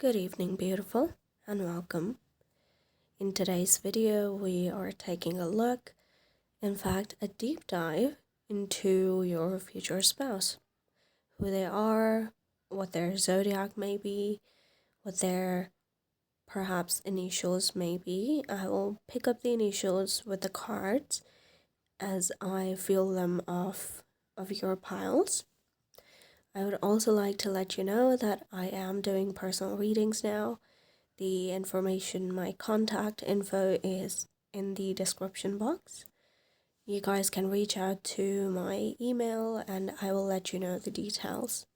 Good evening, beautiful, and welcome. In today's video, we are taking a look, in fact, a deep dive into your future spouse. Who they are, what their zodiac may be, what their perhaps initials may be. I will pick up the initials with the cards as I feel them off of your piles. I would also like to let you know that I am doing personal readings now. The information, my contact info is in the description box. You guys can reach out to my email and I will let you know the details.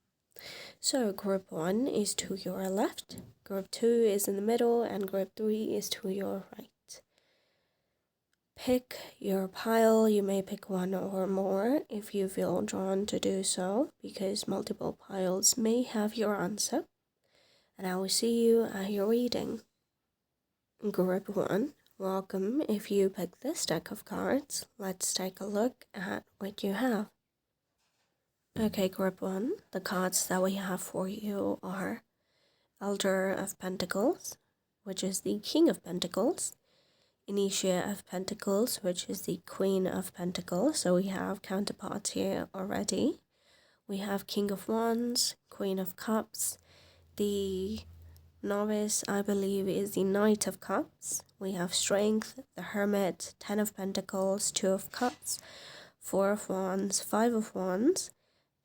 So group 1 is to your left, group 2 is in the middle, and group 3 is to your right. Pick your pile. You may pick one or more if you feel drawn to do so, because multiple piles may have your answer. And I will see you at your reading. Group 1, welcome. If you pick this deck of cards, let's take a look at what you have. Okay, Group 1, the cards that we have for you are Elder of Pentacles, which is the King of Pentacles, Initiate of Pentacles, which is the Queen of Pentacles, so we have counterparts here already. We have King of Wands, Queen of Cups, the Novice, I believe, is the Knight of Cups. We have Strength, the Hermit, 10 of Pentacles, 2 of Cups, 4 of Wands, 5 of Wands,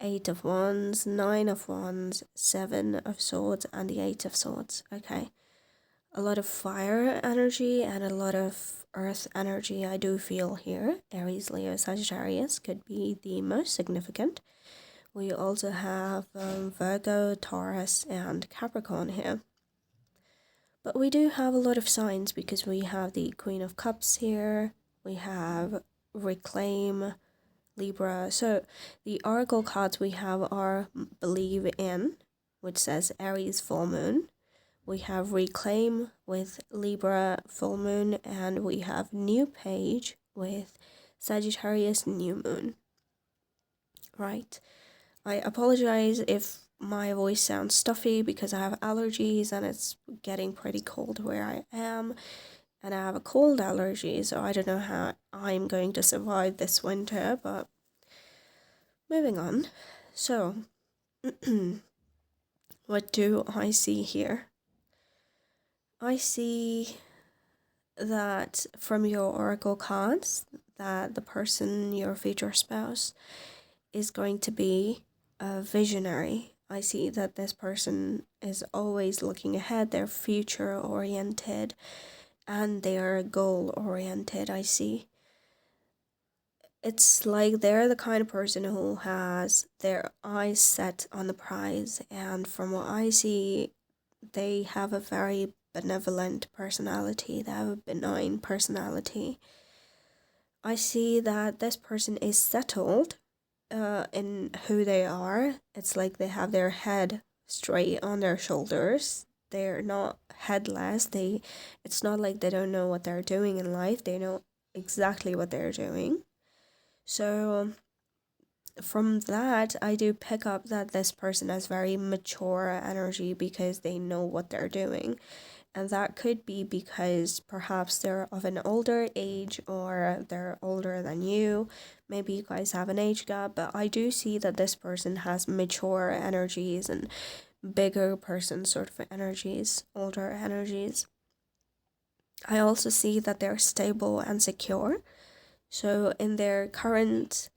8 of Wands, 9 of Wands, 7 of Swords, and the 8 of Swords. Okay. A lot of fire energy and a lot of earth energy I do feel here. Aries, Leo, Sagittarius could be the most significant. We also have Virgo, Taurus, and Capricorn here. But we do have a lot of signs because we have the Queen of Cups here. We have Reclaim, Libra. So the oracle cards we have are Believe in, which says Aries full moon. We have Reclaim with Libra full moon, and we have New Page with Sagittarius new moon. Right. I apologize if my voice sounds stuffy because I have allergies and it's getting pretty cold where I am. And I have a cold allergy, so I don't know how I'm going to survive this winter, but moving on. So, what do I see here? I see that from your oracle cards that the person, your future spouse, is going to be a visionary. I see that this person is always looking ahead, they're future oriented, and they are goal oriented. I see. It's like they're the kind of person who has their eyes set on the prize, and from what I see, they have a very benevolent personality, they have a benign personality. I see that this person is settled in who they are. It's like they have their head straight on their shoulders. They're not headless. It's not like they don't know what they're doing in life. They know exactly what they're doing. So from that, I do pick up that this person has very mature energy because they know what they're doing. And that could be because perhaps they're of an older age or they're older than you. Maybe you guys have an age gap, but I do see that this person has mature energies and bigger person sort of energies, older energies. I also see that they're stable and secure. So in their current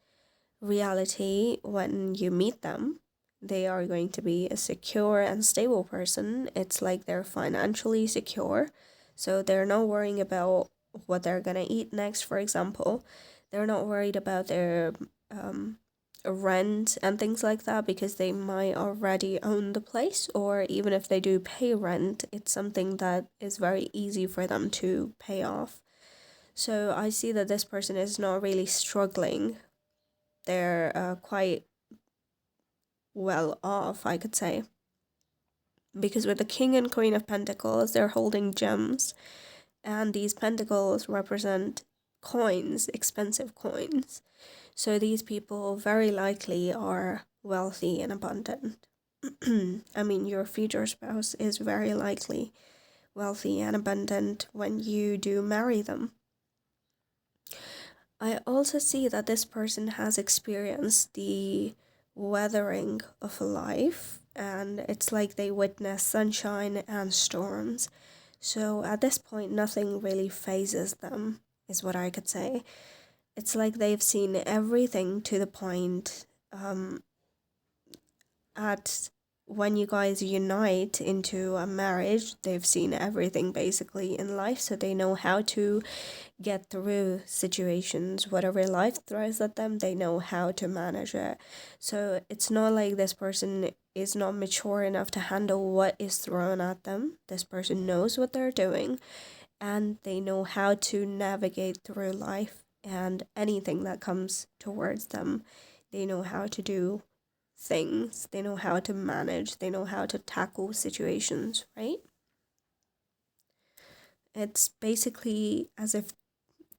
reality, when you meet them, they are going to be a secure and stable person. It's like they're financially secure, so they're not worrying about what they're gonna eat next, for example. They're not worried about their rent and things like that because they might already own the place, or even if they do pay rent, it's something that is very easy for them to pay off. So I see that this person is not really struggling. They're quite well off, I could say. Because with the King and Queen of Pentacles, they're holding gems. And these pentacles represent coins, expensive coins. So these people very likely are wealthy and abundant. I mean, your future spouse is very likely wealthy and abundant when you do marry them. I also see that this person has experienced the weathering of life, and it's like they witness sunshine and storms. So at this point, nothing really phases them, is what I could say. It's like they've seen everything to the point at when you guys unite into a marriage, they've seen everything basically in life, so they know how to get through situations. Whatever life throws at them, they know how to manage it. So it's not like this person is not mature enough to handle what is thrown at them. This person knows what they're doing, and they know how to navigate through life and anything that comes towards them. They know how to do things, they know how to manage, they know how to tackle situations, right? It's basically as if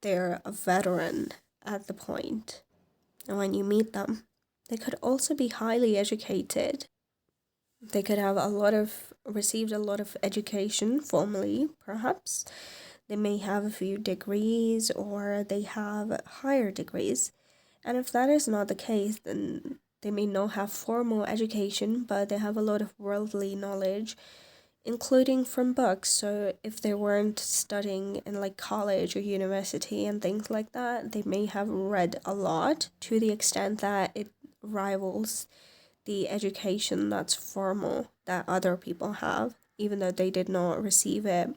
they're a veteran at the point. And when you meet them, they could also be highly educated. They could have received a lot of education formally, perhaps. They may have a few degrees, or they have higher degrees. And if that is not the case, then they may not have formal education, but they have a lot of worldly knowledge, including from books. So if they weren't studying in like college or university and things like that, they may have read a lot to the extent that it rivals the education that's formal that other people have, even though they did not receive it,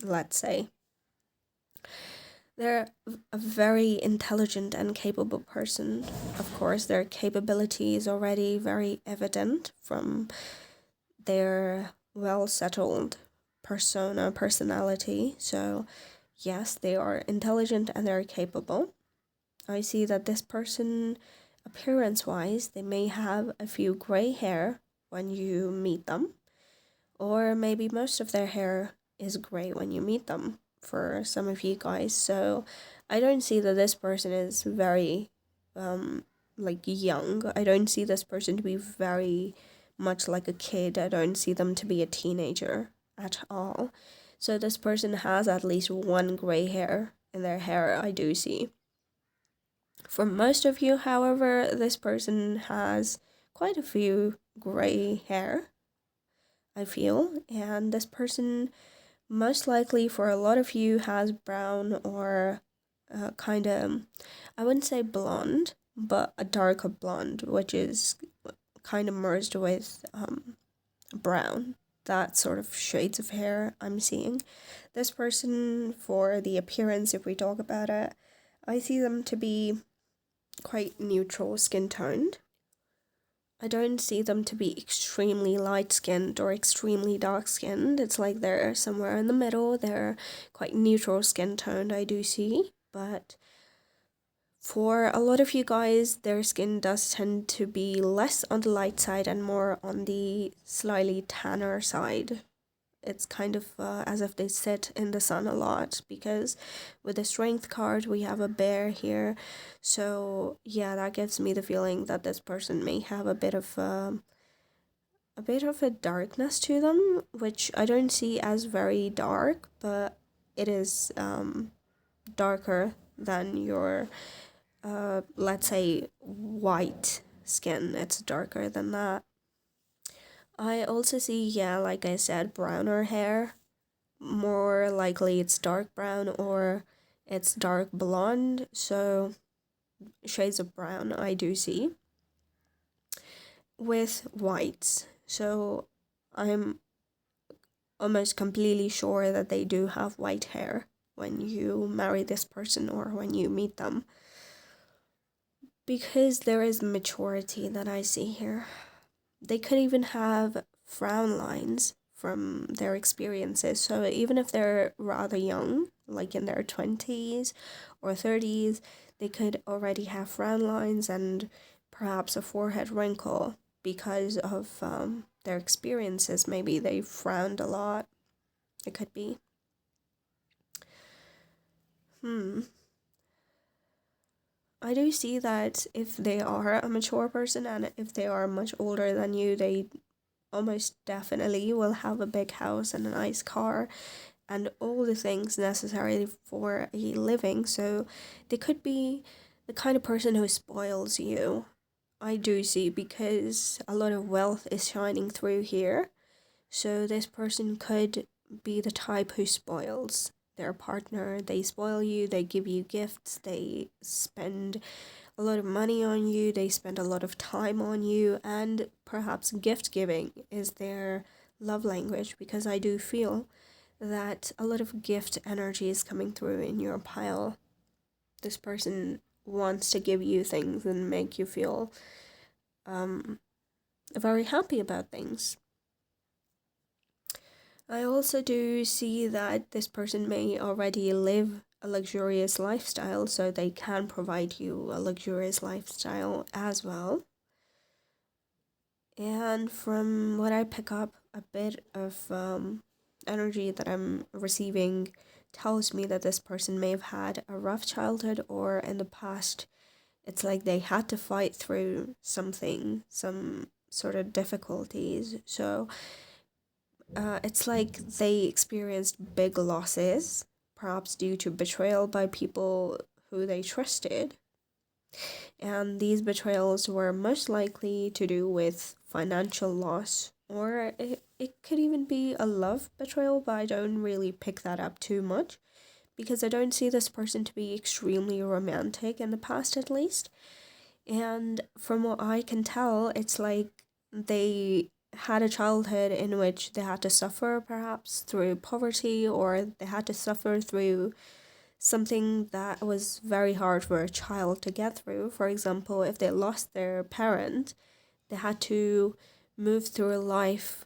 let's say. They're a very intelligent and capable person. Of course, their capability is already very evident from their well-settled personality. So, yes, they are intelligent and they're capable. I see that this person, appearance-wise, they may have a few gray hair when you meet them, or maybe most of their hair is gray when you meet them for some of you guys. So I don't see that this person is very like young. I don't see this person to be very much like a kid. I don't see them to be a teenager at all. So this person has at least one gray hair in their hair, I do see. For most of you, however, this person has quite a few gray hair, I feel, and this person most likely for a lot of you has brown or kind of, I wouldn't say blonde, but a darker blonde, which is kind of merged with brown. That sort of shades of hair I'm seeing. This person, for the appearance, if we talk about it, I see them to be quite neutral skin toned. I don't see them to be extremely light-skinned or extremely dark-skinned. It's like they're somewhere in the middle. They're quite neutral skin-toned, I do see. But for a lot of you guys, their skin does tend to be less on the light side and more on the slightly tanner side. It's kind of as if they sit in the sun a lot, because with the strength card we have a bear here. So yeah, that gives me the feeling that this person may have a bit of a darkness to them, which I don't see as very dark, but it is darker than your let's say white skin. It's darker than that. I also see, yeah, like I said, browner hair. More likely it's dark brown or it's dark blonde, so shades of brown I do see with whites. So I'm almost completely sure that they do have white hair when you marry this person or when you meet them, because there is maturity that I see here. They could even have frown lines from their experiences. So even if they're rather young, like in their 20s or 30s, they could already have frown lines and perhaps a forehead wrinkle because of their experiences. Maybe they frowned a lot. It could be. I do see that if they are a mature person and if they are much older than you, they almost definitely will have a big house and a nice car and all the things necessary for a living. So they could be the kind of person who spoils you. I do see, because a lot of wealth is shining through here. So this person could be the type who spoils their partner. They spoil you, they give you gifts, they spend a lot of money on you, they spend a lot of time on you, and perhaps gift giving is their love language, because I do feel that a lot of gift energy is coming through in your pile. This person wants to give you things and make you feel very happy about things. I also do see that this person may already live a luxurious lifestyle, so they can provide you a luxurious lifestyle as well. And from what I pick up, a bit of energy that I'm receiving tells me that this person may have had a rough childhood, or in the past, it's like they had to fight through something, some sort of difficulties. So it's like they experienced big losses, perhaps due to betrayal by people who they trusted. And these betrayals were most likely to do with financial loss, or it could even be a love betrayal, but I don't really pick that up too much, because I don't see this person to be extremely romantic in the past, at least. And from what I can tell, it's like they had a childhood in which they had to suffer perhaps through poverty, or they had to suffer through something that was very hard for a child to get through. For example, if they lost their parent, they had to move through life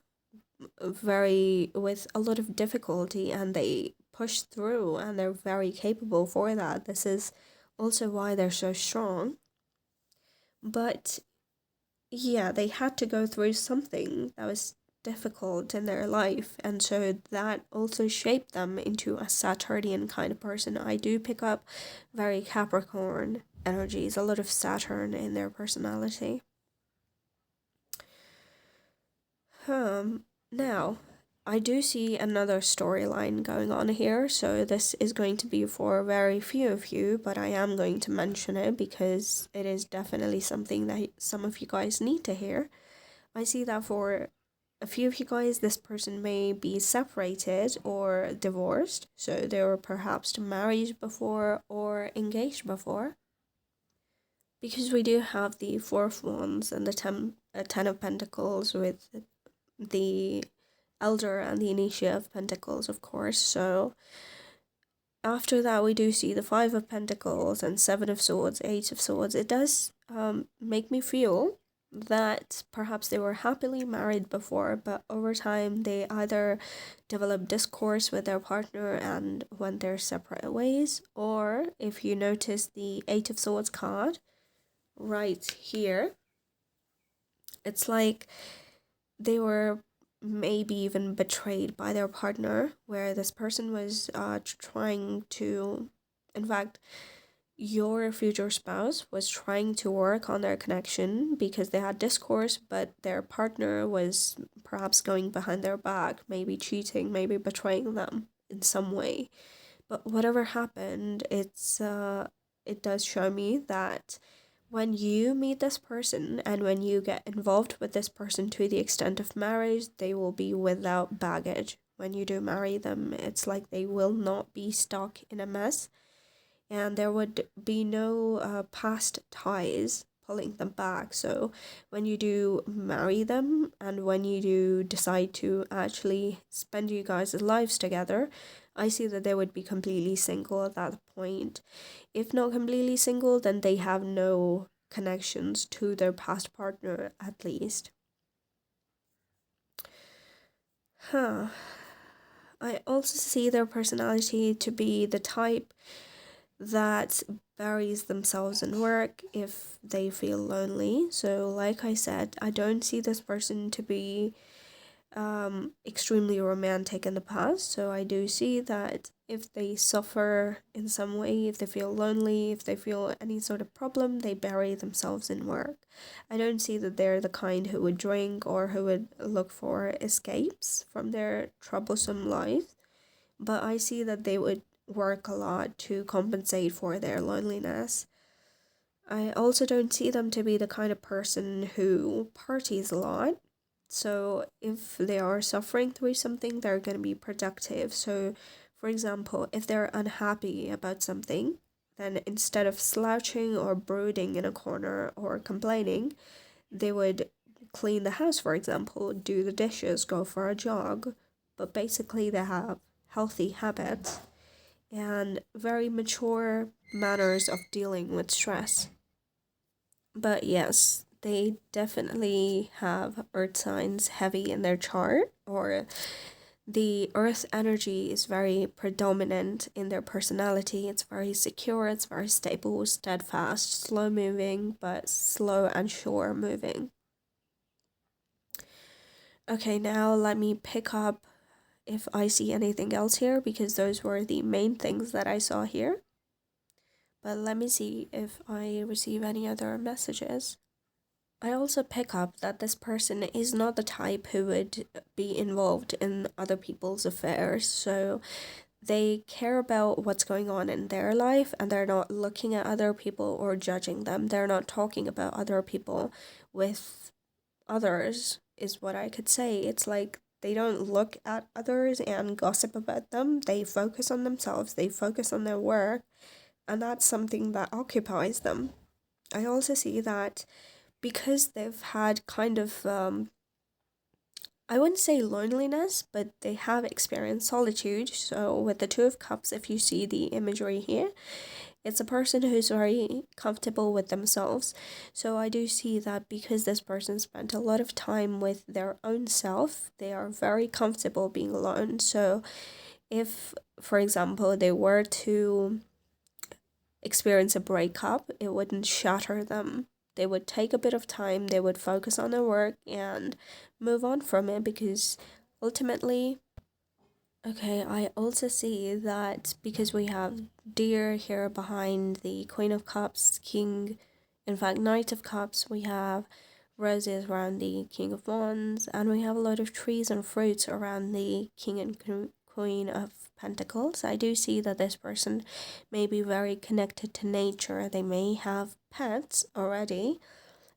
with a lot of difficulty, and they pushed through, and they're very capable for that. This is also why they're so strong. But yeah, they had to go through something that was difficult in their life, and so that also shaped them into a Saturnian kind of person. I do pick up very Capricorn energies, a lot of Saturn in their personality. Now, I do see another storyline going on here, so this is going to be for very few of you, but I am going to mention it because it is definitely something that some of you guys need to hear. I see that for a few of you guys, this person may be separated or divorced, so they were perhaps married before or engaged before. Because we do have the Four of Wands and the Ten of Pentacles with the Elder and the Initiate of Pentacles, of course. So after that, we do see the Five of Pentacles and Seven of Swords, Eight of Swords. It does make me feel that perhaps they were happily married before, but over time they either developed discourse with their partner and went their separate ways, or if you notice the Eight of Swords card right here, it's like they were maybe even betrayed by their partner, where this person was trying to, in fact, your future spouse was trying to work on their connection because they had discourse, but their partner was perhaps going behind their back, maybe cheating, maybe betraying them in some way. But whatever happened, it does show me that when you meet this person and when you get involved with this person to the extent of marriage, they will be without baggage. When you do marry them, it's like they will not be stuck in a mess, and there would be no past ties pulling them back. So when you do marry them and when you do decide to actually spend you guys' lives together, I see that they would be completely single at that point. If not completely single, then they have no connections to their past partner, at least. I also see their personality to be the type that buries themselves in work if they feel lonely. So like I said, I don't see this person to be extremely romantic in the past. So I do see that if they suffer in some way, if they feel lonely, if they feel any sort of problem, they bury themselves in work. I don't see that they're the kind who would drink or who would look for escapes from their troublesome life, but I see that they would work a lot to compensate for their loneliness. I also don't see them to be the kind of person who parties a lot. So if they are suffering through something, they're going to be productive. So, for example, if they're unhappy about something, then instead of slouching or brooding in a corner or complaining, they would clean the house, for example, do the dishes, go for a jog. But basically, they have healthy habits and very mature manners of dealing with stress. But yes, they definitely have earth signs heavy in their chart, or the earth energy is very predominant in their personality. It's very secure, it's very stable, steadfast, slow moving, but slow and sure moving. Okay, now let me pick up if I see anything else here, because those were the main things that I saw here. But let me see if I receive any other messages. I also pick up that this person is not the type who would be involved in other people's affairs. So they care about what's going on in their life, and they're not looking at other people or judging them. They're not talking about other people with others, is what I could say. It's like they don't look at others and gossip about them. They focus on themselves, they focus on their work, and that's something that occupies them. I also see that because they've had kind of, I wouldn't say loneliness, but they have experienced solitude. So with the Two of Cups, if you see the imagery here, it's a person who's very comfortable with themselves. So I do see that because this person spent a lot of time with their own self, they are very comfortable being alone. So if, for example, they were to experience a breakup, it wouldn't shatter them. They would take a bit of time, they would focus on their work and move on from it, because ultimately, okay, I also see that because we have Deer here behind the Queen of Cups, King, in fact, Knight of Cups, we have roses around the King of Wands, and we have a lot of trees and fruits around the King and Queen of Pentacles. I do see that this person may be very connected to nature. They may have pets already.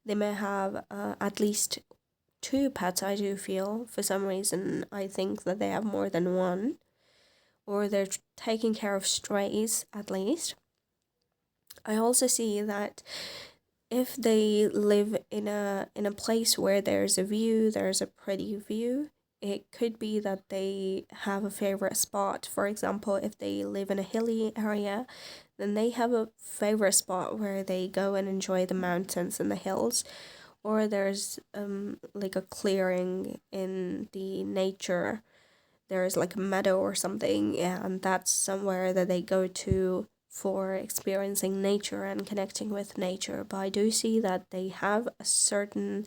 They may have at least two pets, I do feel. For some reason, I think that they have more than one. Or they're taking care of strays, at least. I also see that if they live in a place where there's a view, there's a pretty view, it could be that they have a favorite spot. For example, if they live in a hilly area, then they have a favorite spot where they go and enjoy the mountains and the hills. Or there's like a clearing in the nature. There's like a meadow or something, and that's somewhere that they go to for experiencing nature and connecting with nature. But I do see that they have a certain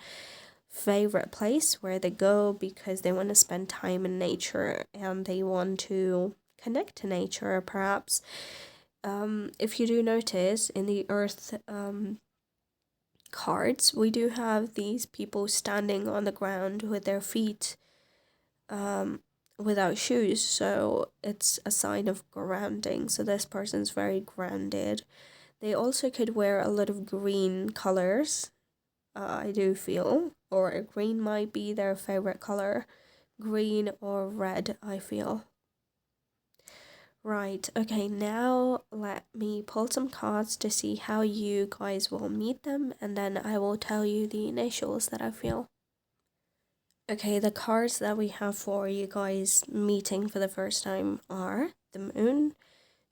favorite place where they go because they want to spend time in nature and they want to connect to nature, perhaps. If you do notice in the earth cards, we do have these people standing on the ground with their feet without shoes, so it's a sign of grounding. So this person's very grounded. They also could wear a lot of green colors, I do feel, or green might be their favorite color, green or red, I feel. Right, okay, now let me pull some cards to see how you guys will meet them, and then I will tell you the initials that I feel. Okay, the cards that we have for you guys meeting for the first time are the Moon,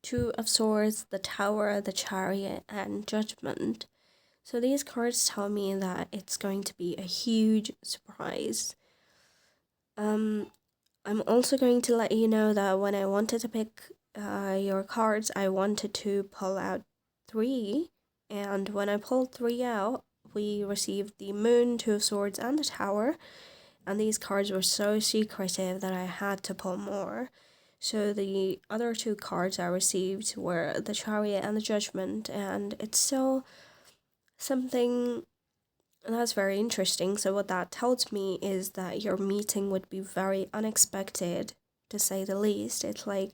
Two of Swords, the Tower, the Chariot, and Judgment. So these cards tell me that it's going to be a huge surprise. I'm also going to let you know that when I wanted to pick your cards, I wanted to pull out 3, and when I pulled 3 out, we received the Moon, Two of Swords, and the Tower. And these cards were so secretive that I had to pull more. So the other two cards I received were the Chariot and the Judgment, and it's still something that's very interesting. So what that tells me is that your meeting would be very unexpected, to say the least. It's like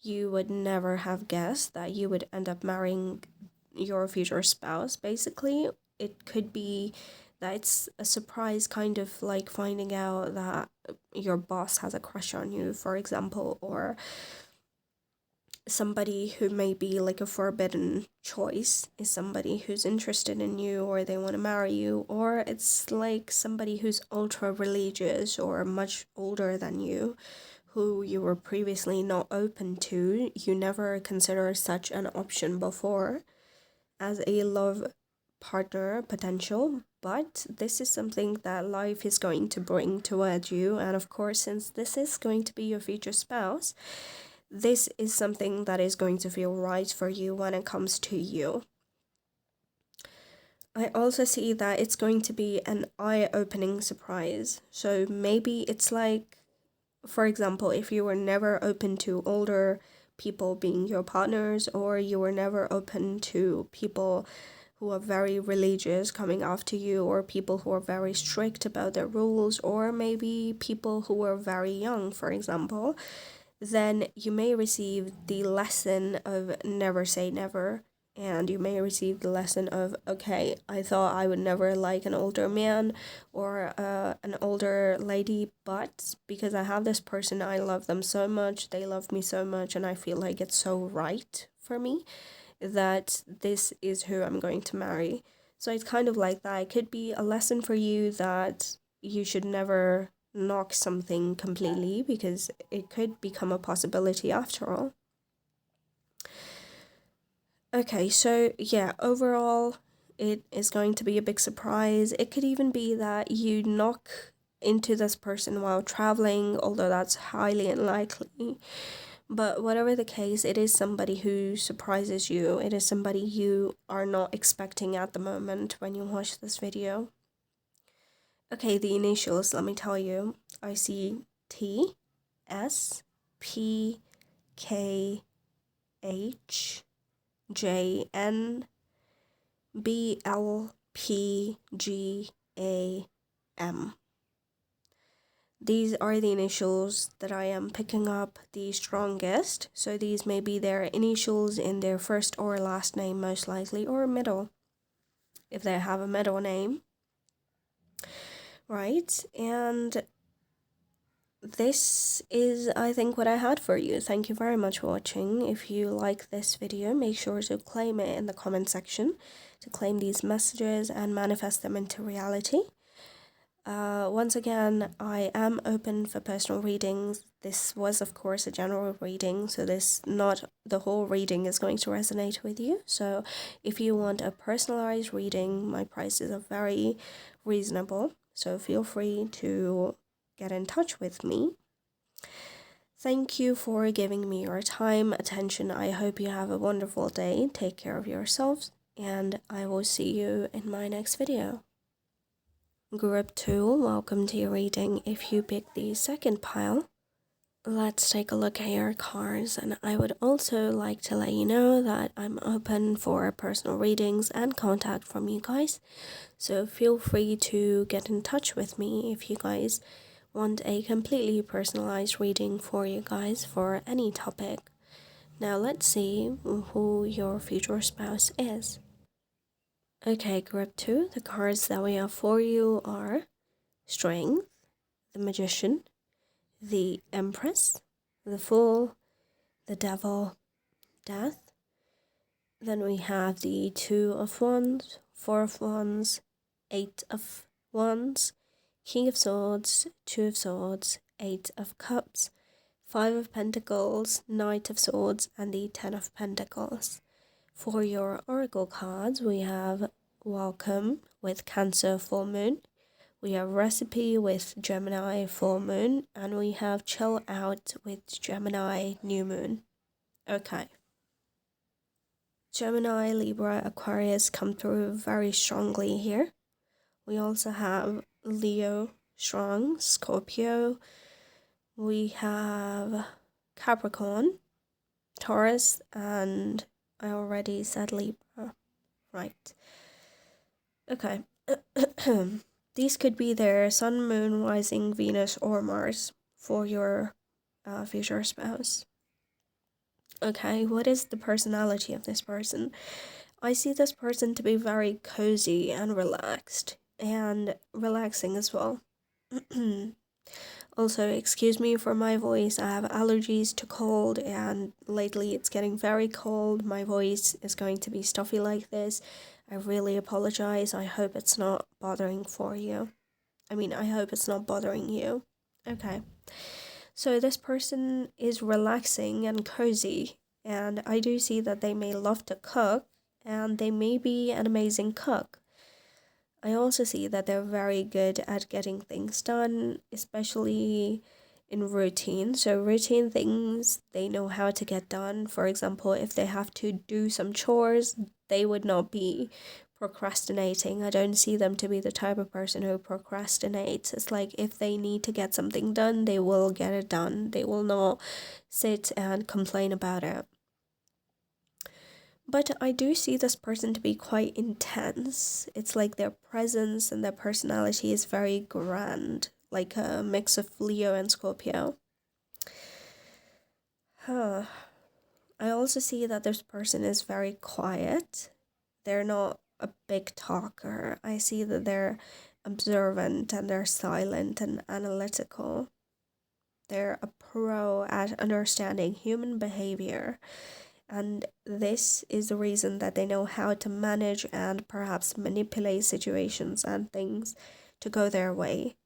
you would never have guessed that you would end up marrying your future spouse, basically. It could be that it's a surprise, kind of like finding out that your boss has a crush on you, for example, or somebody who may be like a forbidden choice is somebody who's interested in you or they want to marry you, or it's like somebody who's ultra religious or much older than you who you were previously not open to. You never considered such an option before as a love partner potential, but this is something that life is going to bring towards you. And of course, since this is going to be your future spouse, this is something that is going to feel right for you when it comes to you. I also see that it's going to be an eye-opening surprise. So maybe it's like, for example, if you were never open to older people being your partners, or you were never open to people who are very religious coming after you, or people who are very strict about their rules, or maybe people who are very young, for example, then you may receive the lesson of never say never. And you may receive the lesson of, okay, I thought I would never like an older man or an older lady, but because I have this person, I love them so much, they love me so much, and I feel like it's so right for me that this is who I'm going to marry. So it's kind of like that. It could be a lesson for you that you should never knock something completely, because it could become a possibility after all. Okay, so yeah, overall, it is going to be a big surprise. It could even be that you knock into this person while traveling, although that's highly unlikely. But whatever the case, it is somebody who surprises you. It is somebody you are not expecting at the moment when you watch this video. Okay, the initials, let me tell you. I see T, S, P, K, H, J, N, B, L, P, G, A, M. These are the initials that I am picking up the strongest. So these may be their initials in their first or last name, most likely, or middle, if they have a middle name. Right, and this is, I think, what I had for you. Thank you very much for watching. If you like this video, make sure to claim it in the comment section, to claim these messages and manifest them into reality. Once again, I am open for personal readings. This was, of course, a general reading, so not the whole reading is going to resonate with you. So if you want a personalized reading, my prices are very reasonable. So feel free to get in touch with me. Thank you for giving me your time, attention. I hope you have a wonderful day. Take care of yourselves, and I will see you in my next video. Group 2, welcome to your reading. If you pick the second pile, let's take a look at your cards. And I would also like to let you know that I'm open for personal readings and contact from you guys. So feel free to get in touch with me if you guys want a completely personalized reading for you guys for any topic. Now let's see who your future spouse is. Okay, group 2, the cards that we have for you are Strength, the Magician, the Empress, the Fool, the Devil, Death. Then we have the Two of Wands, Four of Wands, Eight of Wands, King of Swords, Two of Swords, Eight of Cups, Five of Pentacles, Knight of Swords, and the Ten of Pentacles. For your oracle cards, we have Welcome with Cancer Full Moon, we have Recipe with Gemini Full Moon, and we have Chill Out with Gemini New Moon. Okay. Gemini, Libra, Aquarius come through very strongly here. We also have Leo strong, Scorpio. We have Capricorn, Taurus, and I already said Libra. Right. Okay. These could be their Sun, Moon, Rising, Venus, or Mars for your future spouse. Okay, what is the personality of this person? I see this person to be very cozy and relaxed, and relaxing as well. Also, excuse me for my voice, I have allergies to cold, and lately it's getting very cold. My voice is going to be stuffy like this. I really apologize. I hope it's not bothering for you. I hope it's not bothering you. Okay. So this person is relaxing and cozy, and I do see that they may love to cook, and they may be an amazing cook. I also see that they're very good at getting things done, especially in routine. So routine things they know how to get done. For example, if they have to do some chores, they would not be procrastinating. I don't see them to be the type of person who procrastinates. It's like if they need to get something done, they will get it done. They will not sit and complain about it. But I do see this person to be quite intense. It's like their presence and their personality is very grand, like a mix of Leo and Scorpio. I also see that this person is very quiet. They're not a big talker. I see that they're observant and they're silent and analytical. They're a pro at understanding human behavior. And this is the reason that they know how to manage and perhaps manipulate situations and things to go their way.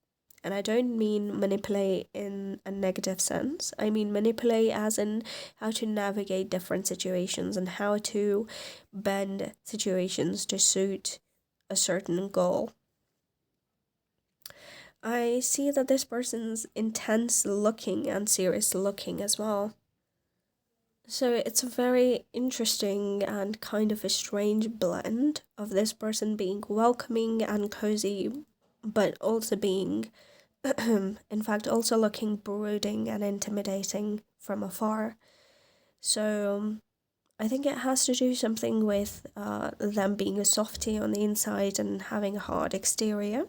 And I don't mean manipulate in a negative sense. I mean manipulate as in how to navigate different situations and how to bend situations to suit a certain goal. I see that this person's intense looking and serious looking as well. So it's a very interesting and kind of a strange blend of this person being welcoming and cozy, but also being, in fact, also looking brooding and intimidating from afar. So I think it has to do something with them being a softie on the inside and having a hard exterior.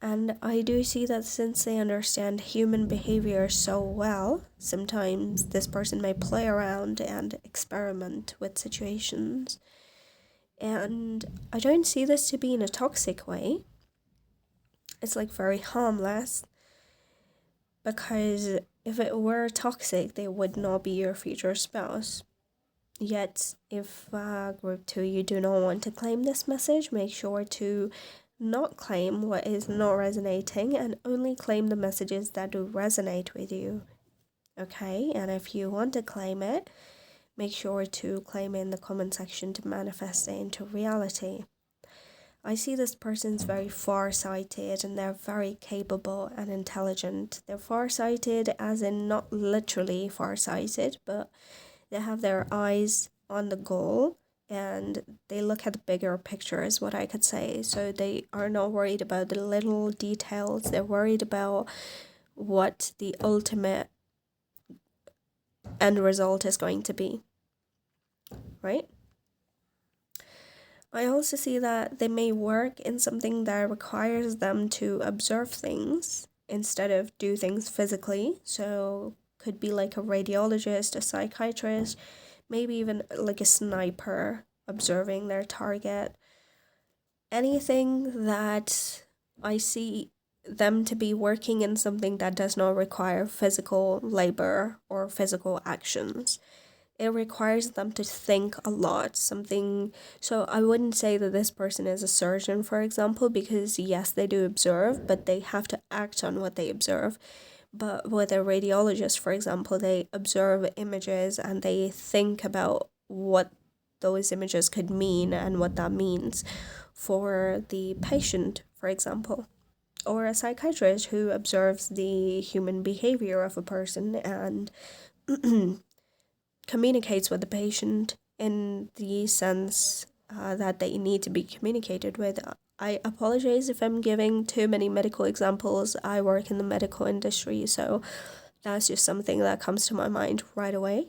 And I do see that since they understand human behavior so well, sometimes this person may play around and experiment with situations. And I don't see this to be in a toxic way. It's like very harmless. Because if it were toxic, they would not be your future spouse. Yet, if group 2 you do not want to claim this message, make sure to not claim what is not resonating and only claim the messages that do resonate with you. Okay, and if you want to claim it, make sure to claim it in the comment section to manifest it into reality. I see this person's very far-sighted and they're very capable and intelligent. They're far-sighted as in not literally far-sighted, but they have their eyes on the goal and they look at the bigger picture is what I could say. So they are not worried about the little details. They're worried about what the ultimate end result is going to be, right? I also see that they may work in something that requires them to observe things instead of do things physically. So could be like a radiologist, a psychiatrist, maybe even like a sniper observing their target. Anything that I see them to be working in something that does not require physical labor or physical actions. It requires them to think a lot, so I wouldn't say that this person is a surgeon, for example, because yes, they do observe, but they have to act on what they observe. But with a radiologist, for example, they observe images and they think about what those images could mean and what that means for the patient, for example. Or a psychiatrist who observes the human behavior of a person and communicates with the patient in the sense that they need to be communicated with. I apologize if I'm giving too many medical examples. I work in the medical industry, so That's just something that comes to my mind right away.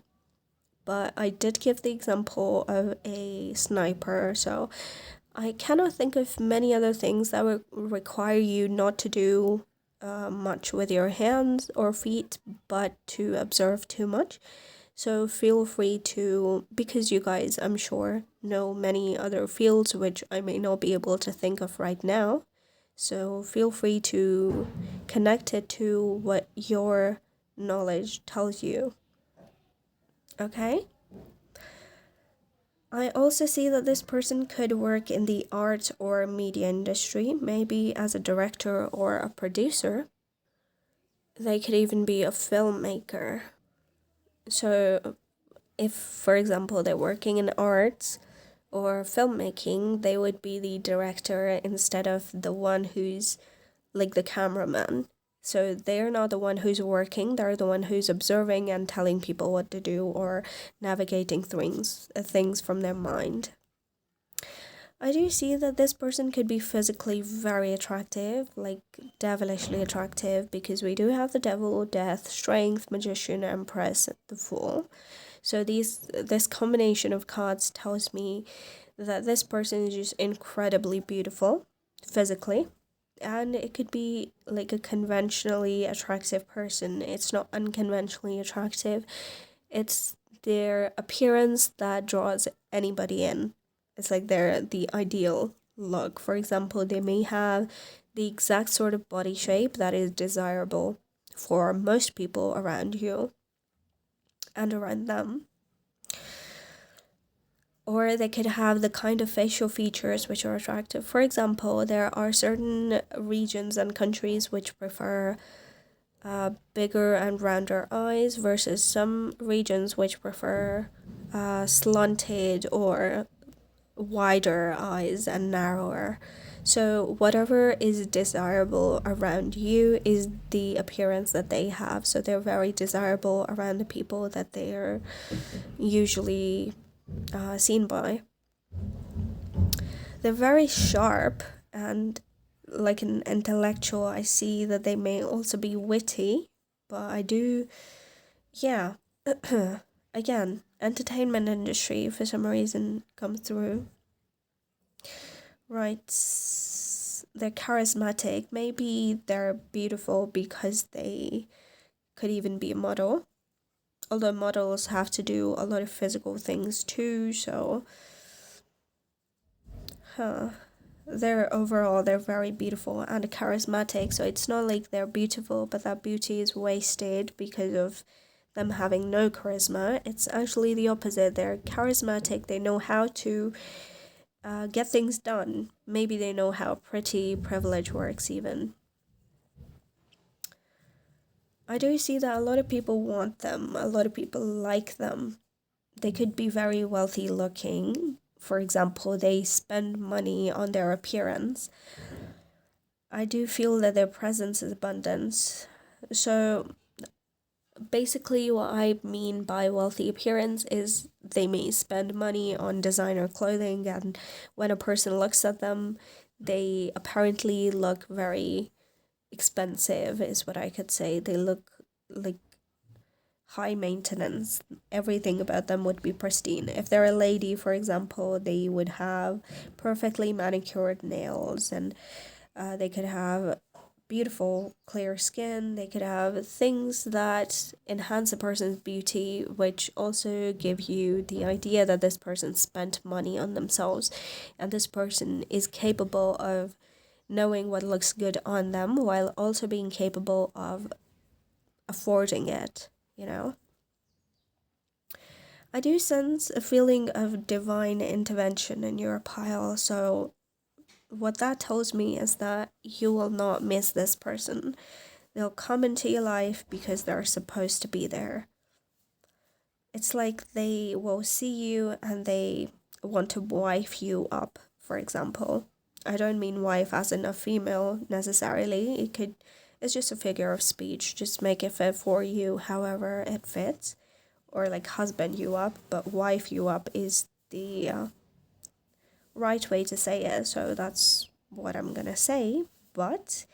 But I did give the example of a sniper, so I cannot think of many other things that would require you not to do much with your hands or feet, but to observe too much. So feel free to, because you guys, I'm sure, know many other fields which I may not be able to think of right now. So feel free to connect it to what your knowledge tells you. Okay? I also see that this person could work in the art or media industry, maybe as a director or a producer. They could even be a filmmaker. So if, for example, they're working in arts or filmmaking, they would be the director instead of the one who's like the cameraman. So they're not the one who's working, they're the one who's observing and telling people what to do or navigating things from their mind. I do see that this person could be physically very attractive, like devilishly attractive, because we do have the devil, death, strength, magician, empress, the fool. So this combination of cards tells me that this person is just incredibly beautiful physically. And it could be like a conventionally attractive person. It's not unconventionally attractive. It's their appearance that draws anybody in. It's like they're the ideal look. For example, they may have the exact sort of body shape that is desirable for most people around you and around them. Or they could have the kind of facial features which are attractive. For example, there are certain regions and countries which prefer bigger and rounder eyes versus some regions which prefer slanted or wider eyes and narrower. So whatever is desirable around you is the appearance that they have. So they're very desirable around the people that they are usually seen by. They're very sharp and like an intellectual. I see that they may also be witty, but I do, yeah. Again, entertainment industry for some reason comes through. Right, they're charismatic. Maybe they're beautiful because they could even be a model. Although models have to do a lot of physical things too, so they're very beautiful and charismatic. So it's not like they're beautiful but that beauty is wasted because of them having no charisma. It's actually the opposite. They're charismatic, they know how to get things done. Maybe they know how pretty privilege works even. I do see that a lot of people want them, a lot of people like them. They could be very wealthy looking. For example, they spend money on their appearance. I do feel that their presence is abundance. So basically what I mean by wealthy appearance is they may spend money on designer clothing, and when a person looks at them, they apparently look very expensive, is what I could say. They look like high maintenance. Everything about them would be pristine. If they're a lady, for example, they would have perfectly manicured nails, and they could have beautiful clear skin. They could have things that enhance a person's beauty, which also give you the idea that this person spent money on themselves and this person is capable of knowing what looks good on them while also being capable of affording it, you know? I do sense a feeling of divine intervention in your pile, so what that tells me is that you will not miss this person. They'll come into your life because they're supposed to be there. It's like they will see you and they want to wife you up, for example. I don't mean wife as in a female necessarily. It's just a figure of speech. Just make it fit for you however it fits. Or like husband you up, but wife you up is the right way to say it. So that's what I'm gonna say. But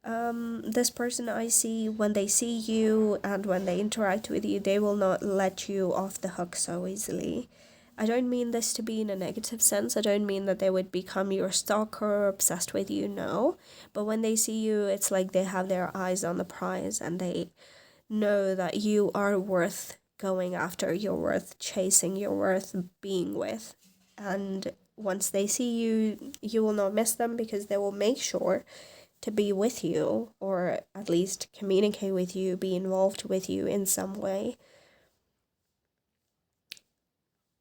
This person I see, when they see you and when they interact with you, they will not let you off the hook so easily. I don't mean this to be in a negative sense. I don't mean that they would become your stalker, obsessed with you, no. But when they see you, it's like they have their eyes on the prize and they know that you are worth going after, you're worth chasing, you're worth being with. And once they see you, you will not miss them because they will make sure to be with you, or at least communicate with you, be involved with you in some way.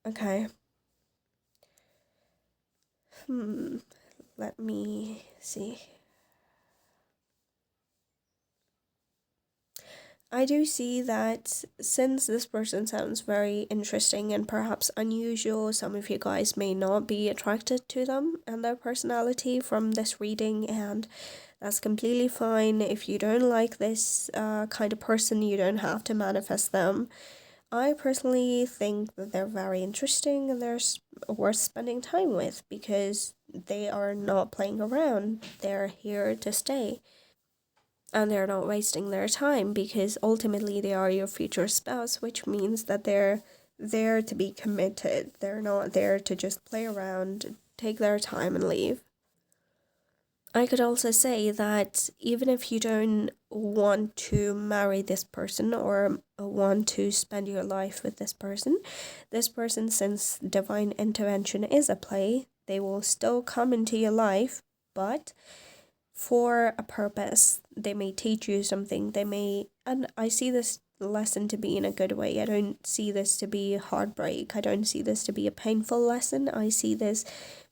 Okay. Let me see. I do see that since this person sounds very interesting and perhaps unusual, some of you guys may not be attracted to them and their personality from this reading, and that's completely fine. If you don't like this kind of person, you don't have to manifest them. I personally think that they're very interesting and they're worth spending time with because they are not playing around. They're here to stay. And they're not wasting their time because ultimately they are your future spouse, which means that they're there to be committed. They're not there to just play around, take their time and leave. I could also say that even if you don't want to marry this person or want to spend your life with this person, since divine intervention is a play, they will still come into your life, but for a purpose. They may teach you something. And I see this lesson to be in a good way. I don't see this to be heartbreak. I don't see this to be a painful lesson. I see this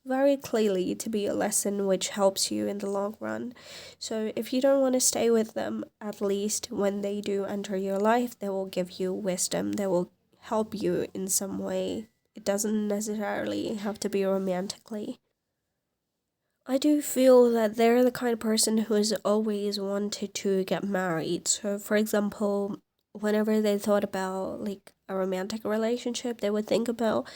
very clearly to be a lesson which helps you in the long run. So if you don't want to stay with them, at least when they do enter your life, they will give you wisdom. They will help you in some way. It doesn't necessarily have to be romantically. I do feel that they're the kind of person who has always wanted to get married. So, for example, whenever they thought about like a romantic relationship, they would think about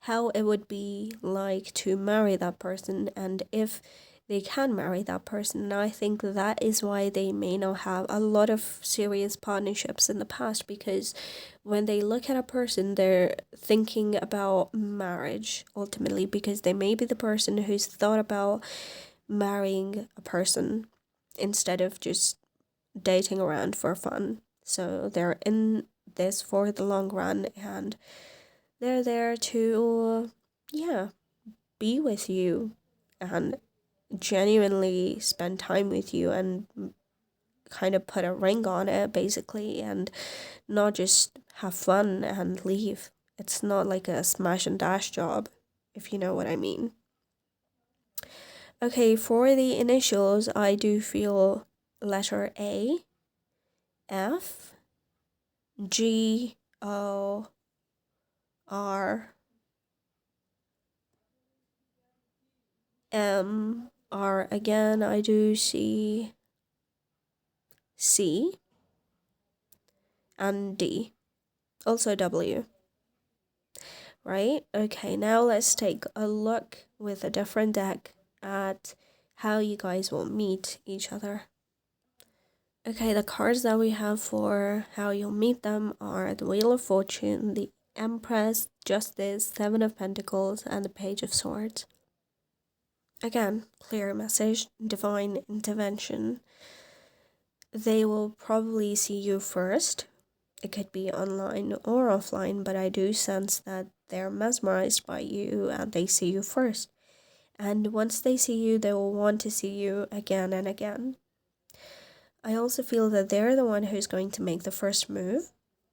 how it would be like to marry that person and if they can marry that person. And I think that is why they may not have a lot of serious partnerships in the past, because when they look at a person, they're thinking about marriage ultimately, because they may be the person who's thought about marrying a person instead of just dating around for fun. So they're in this for the long run and they're there to, yeah, be with you and genuinely spend time with you and kind of put a ring on it basically, and not just have fun and leave. It's not like a smash and dash job, if you know what I mean. Okay, for the initials, I do feel letter A, F, G, O, R, M, R again. I do see C and D, also W. Right? Okay, now let's take a look with a different deck at how you guys will meet each other. Okay, the cards that we have for how you'll meet them are the Wheel of Fortune, the Empress, Justice, Seven of Pentacles, and the Page of Swords. Again, clear message, divine intervention. They will probably see you first. It could be online or offline, but I do sense that they're mesmerized by you and they see you first. And once they see you, they will want to see you again and again. I also feel that they're the one who's going to make the first move.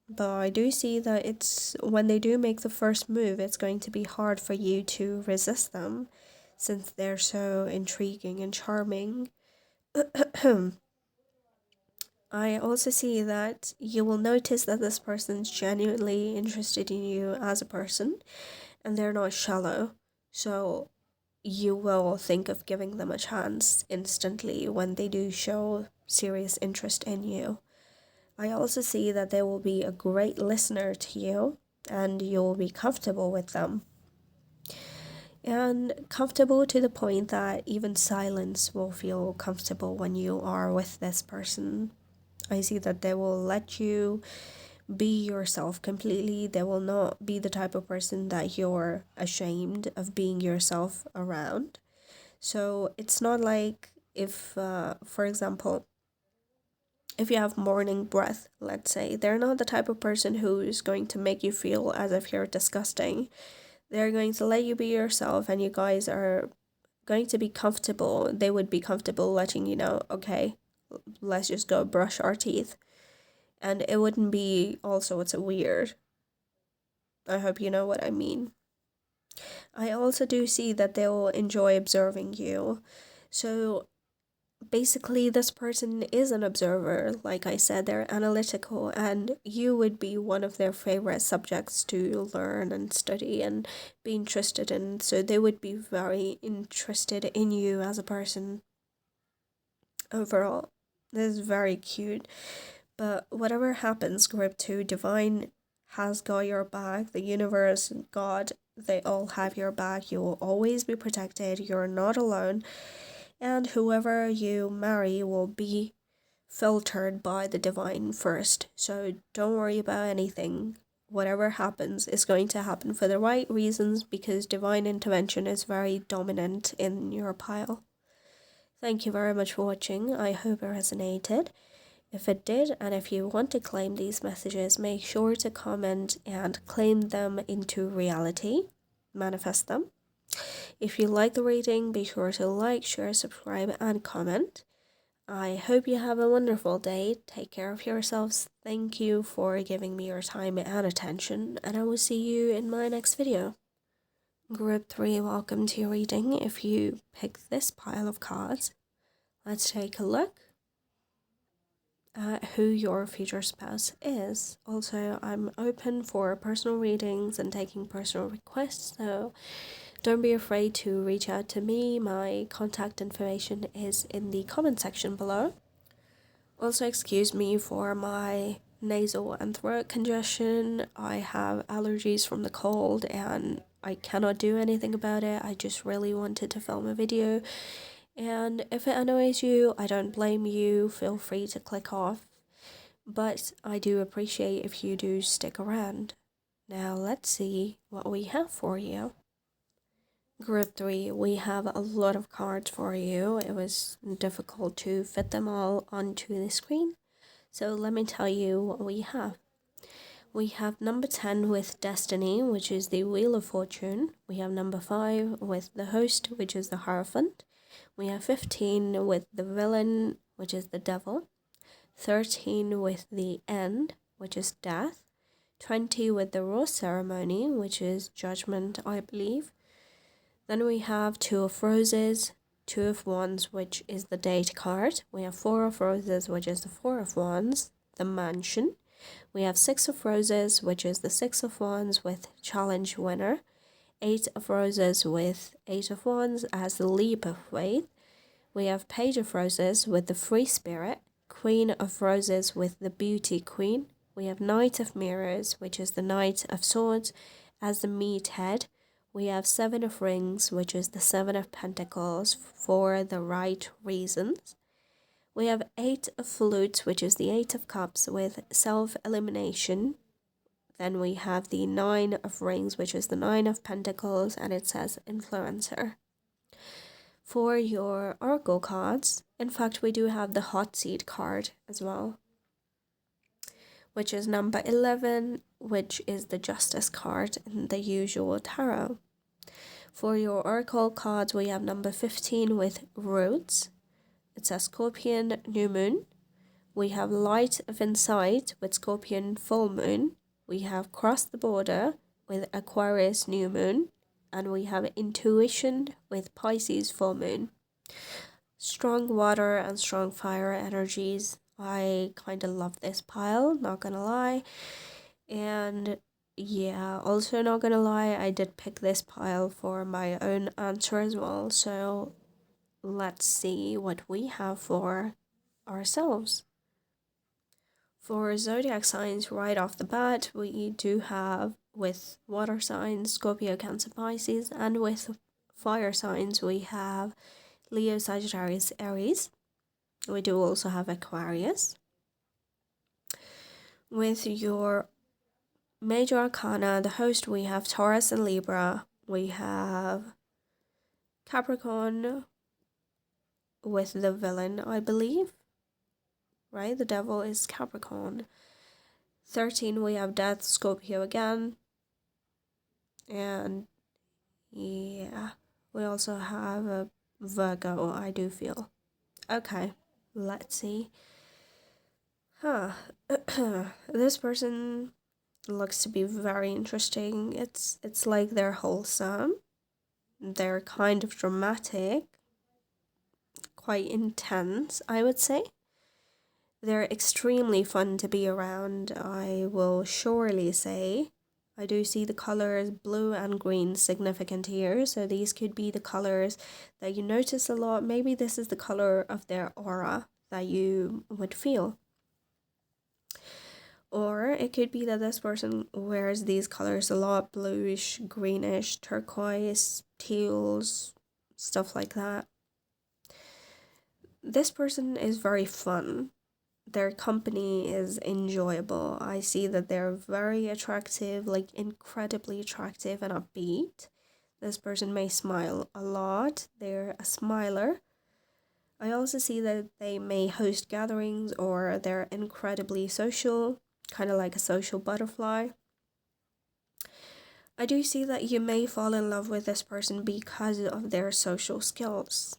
But I do see that it's when they do make the first move, it's going to be hard for you to resist them since they're so intriguing and charming. I also see that you will notice that this person's genuinely interested in you as a person and they're not shallow. So you will think of giving them a chance instantly when they do show serious interest in you. I also see that they will be a great listener to you and you'll be comfortable with them. and comfortable to the point that even silence will feel comfortable when you are with this person. I see that they will let you be yourself completely. They will not be the type of person that you're ashamed of being yourself around. So it's not like if, for example, if you have morning breath, let's say, they're not the type of person who's going to make you feel as if you're disgusting. They're going to let you be yourself, and you guys are going to be comfortable. They would be comfortable letting you know, okay, let's just go brush our teeth. And it wouldn't be also it's weird. I hope you know what I mean. I also do see that they'll enjoy observing you. So basically, this person is an observer. Like I said, they're analytical, and you would be one of their favorite subjects to learn and study and be interested in. So they would be very interested in you as a person overall. This is very cute. But whatever happens, group 2, Divine has got your back. The universe, God, they all have your back. You will always be protected. You're not alone. And whoever you marry will be filtered by the divine first. So don't worry about anything. Whatever happens is going to happen for the right reasons, because divine intervention is very dominant in your pile. Thank you very much for watching. I hope it resonated. If it did, and if you want to claim these messages, make sure to comment and claim them into reality. Manifest them. If you like the reading, be sure to like, share, subscribe, and comment. I hope you have a wonderful day. Take care of yourselves. Thank you for giving me your time and attention, and I will see you in my next video. Group 3, welcome to your reading. If you pick this pile of cards, let's take a look at who your future spouse is. Also, I'm open for personal readings and taking personal requests, so don't be afraid to reach out to me. My contact information is in the comment section below. Also, excuse me for my nasal and throat congestion. I have allergies from the cold and I cannot do anything about it. I just really wanted to film a video. And if it annoys you, I don't blame you. Feel free to click off. But I do appreciate if you do stick around. Now let's see what we have for you. Group 3, we have a lot of cards for you. It was difficult to fit them all onto the screen. So let me tell you what we have. We have number 10 with Destiny, which is the Wheel of Fortune. We have number 5 with the Host, which is the Hierophant. We have 15 with the Villain, which is the Devil. 13 with the End, which is Death. 20 with the Rose Ceremony, which is Judgment, I believe. Then we have 2 of Roses, 2 of Wands, which is the Date card. We have 4 of Roses, which is the 4 of Wands, the Mansion. We have 6 of Roses, which is the 6 of Wands with Challenge Winner. 8 of Roses with 8 of Wands as the Leap of Faith. We have Page of Roses with the Free Spirit. Queen of Roses with the Beauty Queen. We have Knight of Mirrors, which is the Knight of Swords as the Meathead. We have 7 of Rings, which is the 7 of Pentacles for the right reasons. We have 8 of Flutes, which is the 8 of Cups with self-elimination. Then we have the 9 of Rings, which is the 9 of Pentacles, and it says Influencer. For your Oracle cards, in fact, we do have the Hot Seat card as well, which is number 11, which is the Justice card in the usual tarot. For your Oracle cards, we have number 15 with Roots. It says Scorpion, New Moon. We have Light of Insight with Scorpion, Full Moon. We have Cross the Border with Aquarius, New Moon. And we have Intuition with Pisces, Full Moon. Strong water and strong fire energies. I kind of love this pile, not gonna lie. And yeah, also not gonna lie, I did pick this pile for my own answer as well. So let's see what we have for ourselves. For zodiac signs, right off the bat, we do have with water signs, Scorpio, Cancer, Pisces, and with fire signs, we have Leo, Sagittarius, Aries. We do also have Aquarius. With your major arcana, the host, we have Taurus and Libra. We have Capricorn with the villain, I believe. Right? The devil is Capricorn. 13, we have Death, Scorpio again. And yeah, we also have a Virgo, I do feel. Okay, let's see. This person looks to be very interesting. It's like they're wholesome. They're kind of dramatic. Quite intense, I would say. They're extremely fun to be around, I will surely say. I do see the colors blue and green significant here, so these could be the colors that you notice a lot. Maybe this is the color of their aura that you would feel. Or it could be that this person wears these colors a lot, bluish, greenish, turquoise, teals, stuff like that. This person is very fun. Their company is enjoyable. I see that they're very attractive, like incredibly attractive and upbeat. This person may smile a lot. They're a smiler. I also see that they may host gatherings, or they're incredibly social, kind of like a social butterfly. I do see that you may fall in love with this person because of their social skills.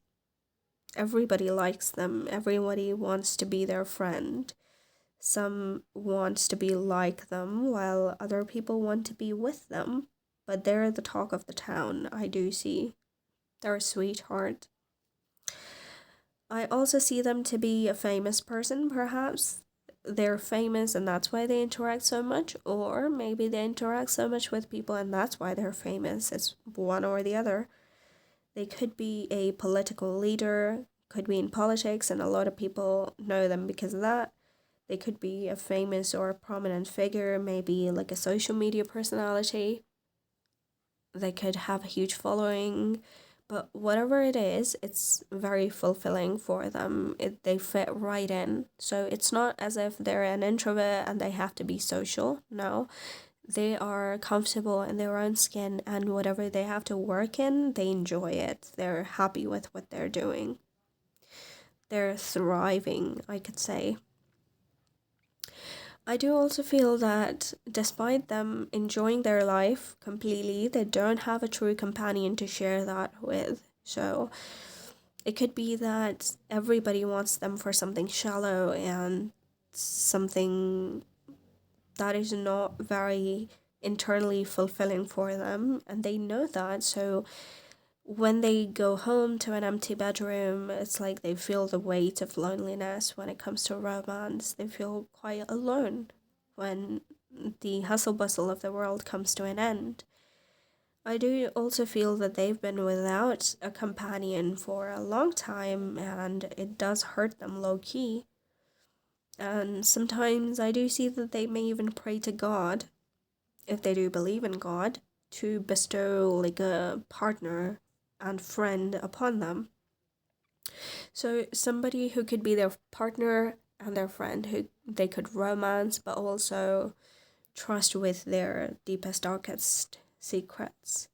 Everybody likes them. Everybody wants to be their friend. Some wants to be like them, while other people want to be with them. But they're the talk of the town, I do see. They're a sweetheart. I also see them to be a famous person, perhaps. They're famous and that's why they interact so much. Or maybe they interact so much with people and that's why they're famous. It's one or the other. They could be a political leader, could be in politics, and a lot of people know them because of that. They could be a famous or a prominent figure, maybe like a social media personality. They could have a huge following, but whatever it is, it's very fulfilling for them. They fit right in. So it's not as if they're an introvert and they have to be social. No. They are comfortable in their own skin, and whatever they have to work in, they enjoy it. They're happy with what they're doing. They're thriving, I could say. I do also feel that despite them enjoying their life completely, they don't have a true companion to share that with. So it could be that everybody wants them for something shallow and something that is not very internally fulfilling for them, and they know that. So when they go home to an empty bedroom, it's like they feel the weight of loneliness. When it comes to romance, they feel quite alone when the hustle bustle of the world comes to an end. I do also feel that they've been without a companion for a long time, and it does hurt them low key. And sometimes I do see that they may even pray to God, if they do believe in God, to bestow like a partner and friend upon them. So somebody who could be their partner and their friend, who they could romance but also trust with their deepest, darkest secrets.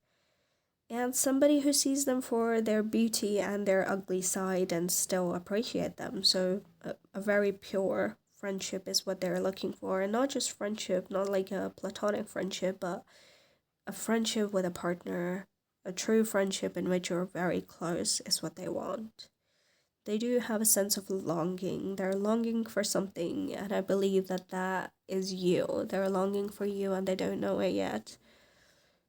And somebody who sees them for their beauty and their ugly side and still appreciate them. So a very pure friendship is what they're looking for. And not just friendship, not like a platonic friendship, but a friendship with a partner. A true friendship in which you're very close is what they want. They do have a sense of longing. They're longing for something, and I believe that that is you. They're longing for you and they don't know it yet.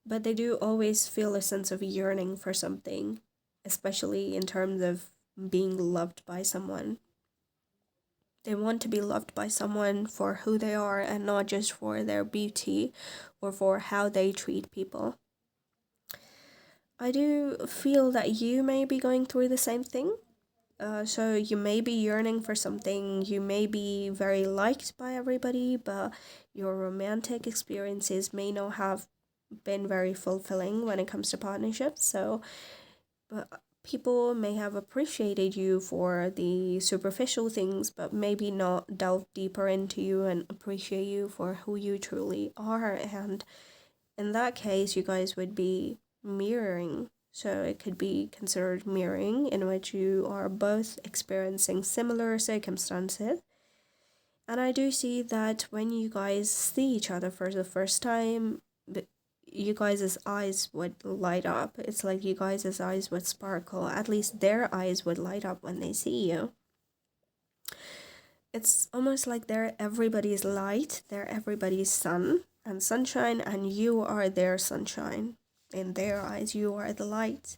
But they do always feel a sense of yearning for something, especially in terms of being loved by someone. They want to be loved by someone for who they are and not just for their beauty or for how they treat people. I do feel that you may be going through the same thing. So you may be yearning for something, you may be very liked by everybody, but your romantic experiences may not have been very fulfilling when it comes to partnerships. So but people may have appreciated you for the superficial things, but maybe not delve deeper into you and appreciate you for who you truly are. And in that case, you guys would be mirroring. So it could be considered mirroring, in which you are both experiencing similar circumstances. And I do see that when you guys see each other for the first time, you guys' eyes would light up. It's like you guys' eyes would sparkle. At least their eyes would light up when they see you. It's almost like they're everybody's light, they're everybody's sun and sunshine, and you are their sunshine. In their eyes, you are the light.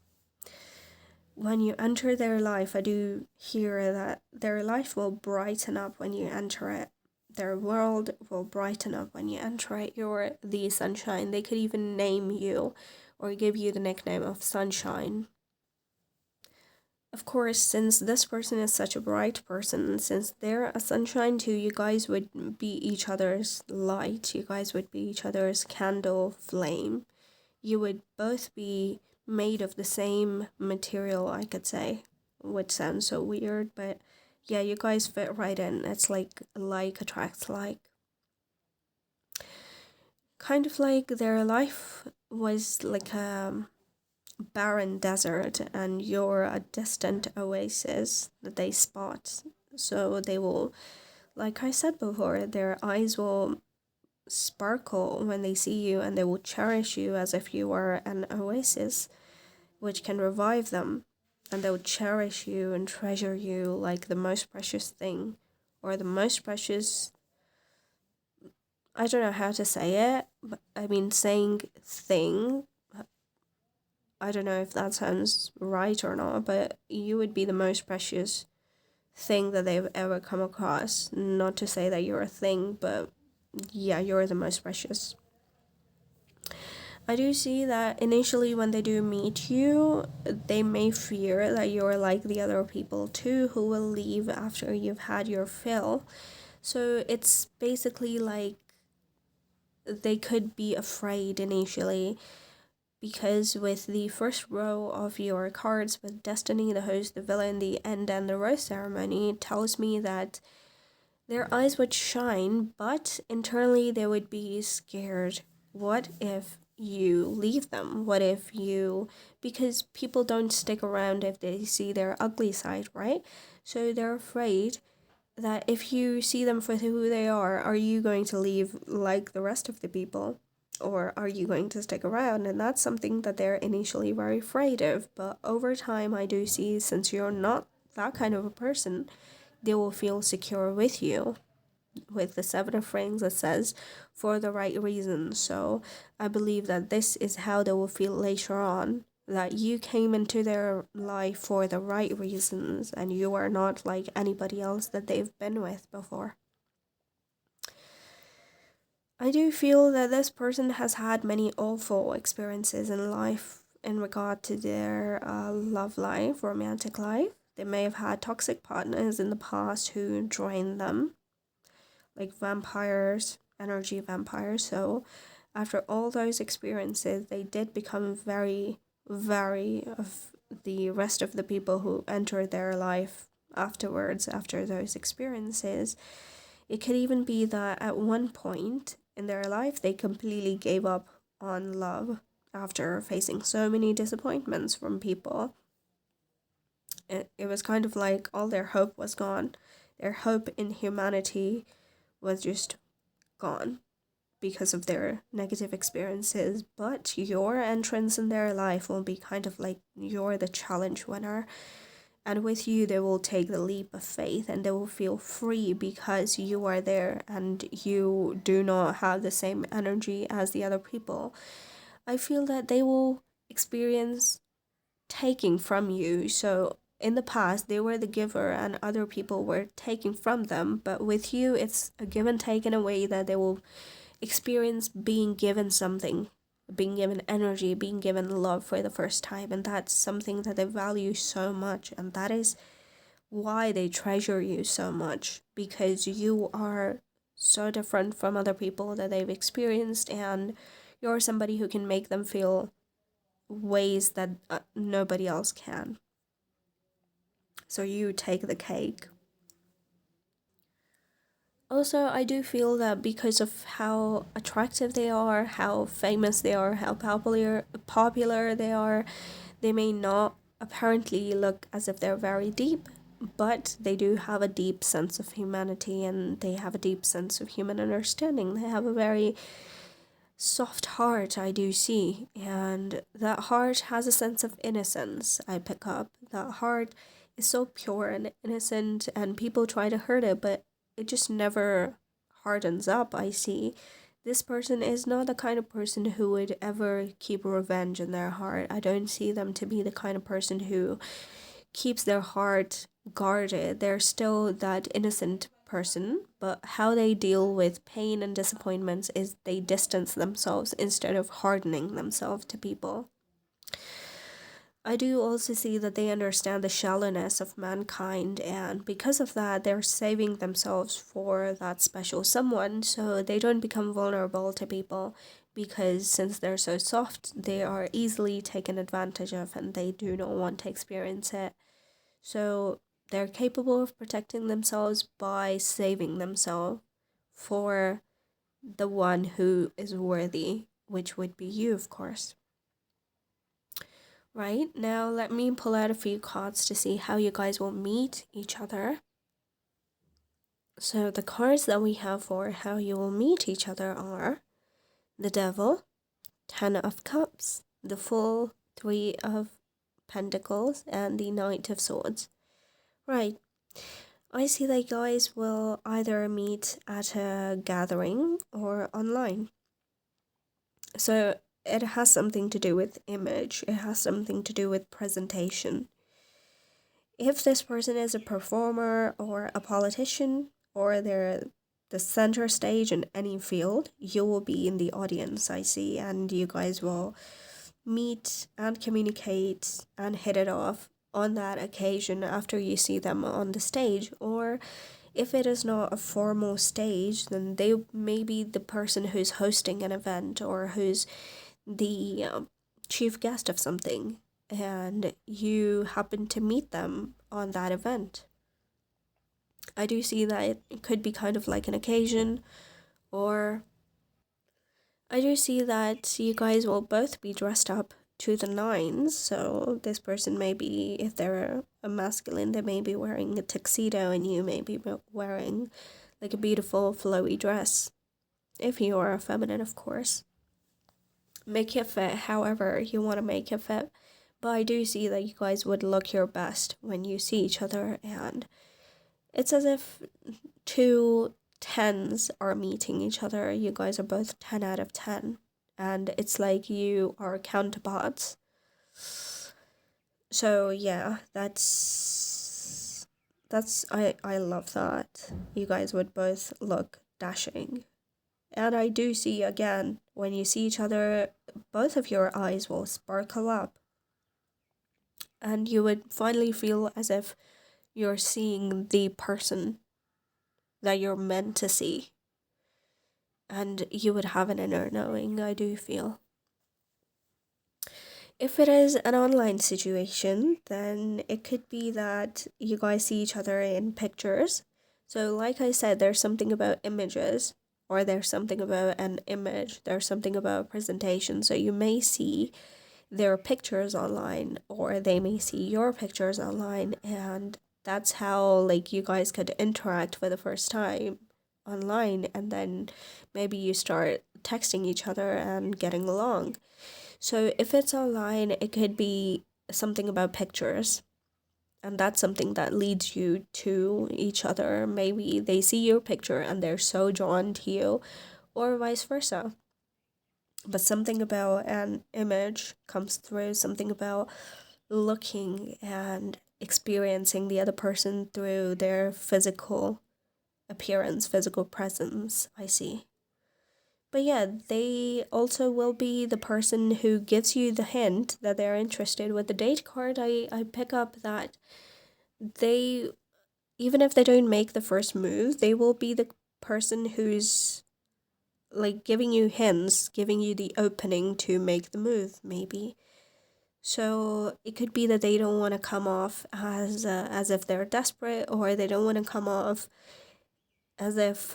When you enter their life, I do hear that their life will brighten up when you enter it. Their world will brighten up when you enter it. You're the sunshine. They could even name you or give you the nickname of Sunshine. Of course, since this person is such a bright person, since they're a sunshine too, you guys would be each other's light. You guys would be each other's candle flame. You would both be made of the same material, I could say, which sounds so weird, but yeah, you guys fit right in. It's like attracts like. Kind of like their life was like a barren desert and you're a distant oasis that they spot. So they will, like I said before, their eyes will sparkle when they see you and they will cherish you as if you were an oasis, which can revive them. And they will cherish you and treasure you like the most precious thing, or the most precious, I don't know how to say it, but I mean saying thing, I don't know if that sounds right or not, but you would be the most precious thing that they've ever come across. Not to say that you're a thing, but yeah, you're the most precious. I do see that initially when they do meet you, they may fear that you're like the other people too, who will leave after you've had your fill. So it's basically like they could be afraid initially, because with the first row of your cards with Destiny, the Host, the Villain, the End, and the Rose Ceremony, it tells me that their eyes would shine, but internally they would be scared. What if you leave them? What if you... Because people don't stick around if they see their ugly side, right? So they're afraid that if you see them for who they are you going to leave like the rest of the people? Or are you going to stick around? And that's something that they're initially very afraid of. But over time, I do see, since you're not that kind of a person, they will feel secure with you. With the Seven of Rings, it says, for the right reasons. So I believe that this is how they will feel later on. That you came into their life for the right reasons. And you are not like anybody else that they've been with before. I do feel that this person has had many awful experiences in life in regard to their love life, romantic life. They may have had toxic partners in the past who drained them, like vampires, energy vampires. So after all those experiences, they did become very, very of the rest of the people who entered their life afterwards, after those experiences. It could even be that at one point in their life, they completely gave up on love after facing so many disappointments from people. It was kind of like all their hope was gone. Their hope in humanity was just gone because of their negative experiences. But your entrance in their life will be kind of like you're the challenge winner. And with you, they will take the leap of faith and they will feel free because you are there and you do not have the same energy as the other people. I feel that they will experience taking from you. So in the past, they were the giver and other people were taking from them. But with you, it's a give and take in a way that they will experience being given something, being given energy, being given love for the first time. And that's something that they value so much. And that is why they treasure you so much, because you are so different from other people that they've experienced, and you're somebody who can make them feel ways that nobody else can. So you take the cake. Also, I do feel that because of how attractive they are, how famous they are, how popular they are, they may not apparently look as if they're very deep, but they do have a deep sense of humanity and they have a deep sense of human understanding. They have a very soft heart, I do see, and that heart has a sense of innocence. I pick up that heart is so pure and innocent, and people try to hurt it, but it just never hardens up. I see this person is not the kind of person who would ever keep revenge in their heart. I don't see them to be the kind of person who keeps their heart guarded. They're still that innocent person, but how they deal with pain and disappointments is they distance themselves instead of hardening themselves to people. I do also see that they understand the shallowness of mankind, and because of that, they're saving themselves for that special someone so they don't become vulnerable to people. Because since they're so soft, they are easily taken advantage of and they do not want to experience it. So they're capable of protecting themselves by saving themselves for the one who is worthy, which would be you, of course. Right, now let me pull out a few cards to see how you guys will meet each other. So the cards that we have for how you will meet each other are the Devil, Ten of Cups, the Fool, Three of Pentacles, and the Knight of Swords. Right, I see that guys will either meet at a gathering or online. So it has something to do with image, it has something to do with presentation. If this person is a performer or a politician or they're the center stage in any field, you will be in the audience, I see, and you guys will meet and communicate and hit it off on that occasion after you see them on the stage. Or if it is not a formal stage, then they may be the person who's hosting an event or who's the chief guest of something, and you happen to meet them on that event. I do see that it could be kind of like an occasion, or I do see that you guys will both be dressed up to the nines. So this person may be, if they're a masculine, they may be wearing a tuxedo and you may be wearing like a beautiful flowy dress. If you are a feminine, of course. Make it fit however you want to make it fit. But I do see that you guys would look your best when you see each other, and it's as if two tens are meeting each other. You guys are both 10 out of 10. And it's like you are counterparts. So yeah, I love that. You guys would both look dashing. And I do see again, when you see each other, both of your eyes will sparkle up. And you would finally feel as if you're seeing the person that you're meant to see. And you would have an inner knowing, I do feel. If it is an online situation, then it could be that you guys see each other in pictures. So like I said, there's something about images, or there's something about an image, there's something about presentation. So you may see their pictures online, or they may see your pictures online, and that's how like you guys could interact for the first time online, and then maybe you start texting each other and getting along. So if it's online, it could be something about pictures, and that's something that leads you to each other. Maybe they see your picture and they're so drawn to you, or vice versa. But something about an image comes through, something about looking and experiencing the other person through their physical appearance, physical presence, I see. But yeah, they also will be the person who gives you the hint that they're interested. With the date card, I pick up that they, even if they don't make the first move, they will be the person who's like giving you hints, giving you the opening to make the move, maybe. So it could be that they don't want to come off as if they're desperate, or they don't want to come off as if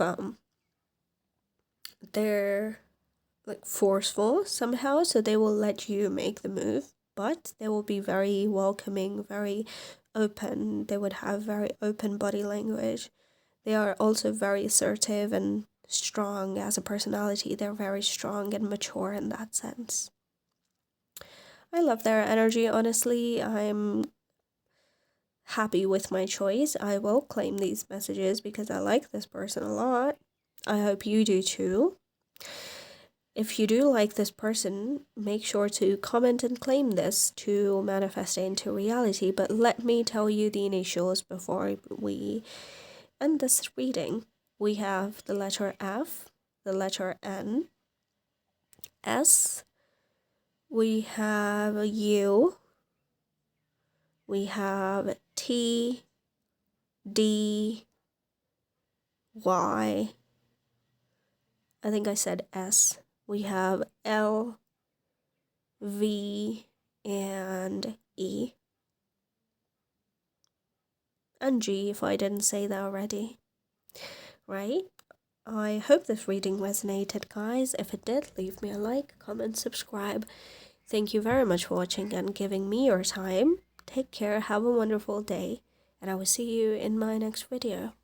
they're like forceful somehow. So they will let you make the move, but they will be very welcoming, very open. They would have very open body language. They are also very assertive and strong as a personality. They're very strong and mature in that sense. I love their energy, honestly. I'm happy with my choice. I will claim these messages because I like this person a lot. I hope you do too. If you do like this person, make sure to comment and claim this to manifest it into reality. But let me tell you the initials before we end this reading. We have the letter F, the letter N, S, we have a U, we have T, D, Y, I think I said S, we have L, V, and E, and G if I didn't say that already, right? I hope this reading resonated, guys. If it did, leave me a like, comment, subscribe. Thank you very much for watching and giving me your time. Take care, have a wonderful day, and I will see you in my next video.